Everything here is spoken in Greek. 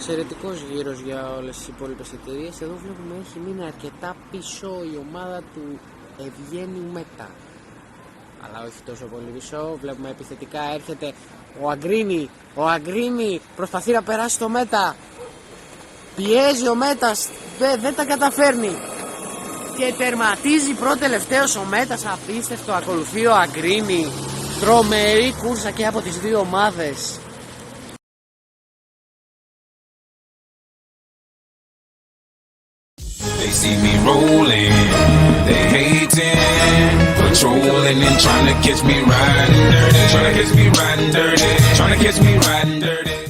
εξαιρετικός γύρος για όλες τις υπόλοιπες εταιρείες. Εδώ βλέπουμε έχει μείνει αρκετά πίσω η ομάδα του Ευγένιου Μέτα. Αλλά όχι τόσο πολύ πίσω. Βλέπουμε επιθετικά έρχεται ο Αγκρίνη προσπαθεί να περάσει το Μέτα. Πιέζει ο Μέτας, δεν τα καταφέρνει. Και τερματίζει πρώτο-τελευταίος ο Μέτας, απίστευτο. Ακολουθεί ο Αγκρίνη. Τρομερή κούρσα και από τις δύο ομάδες. They see me rolling, they hating, patrolling and trying to catch me riding dirty, trying to catch me riding dirty, trying to catch me riding dirty.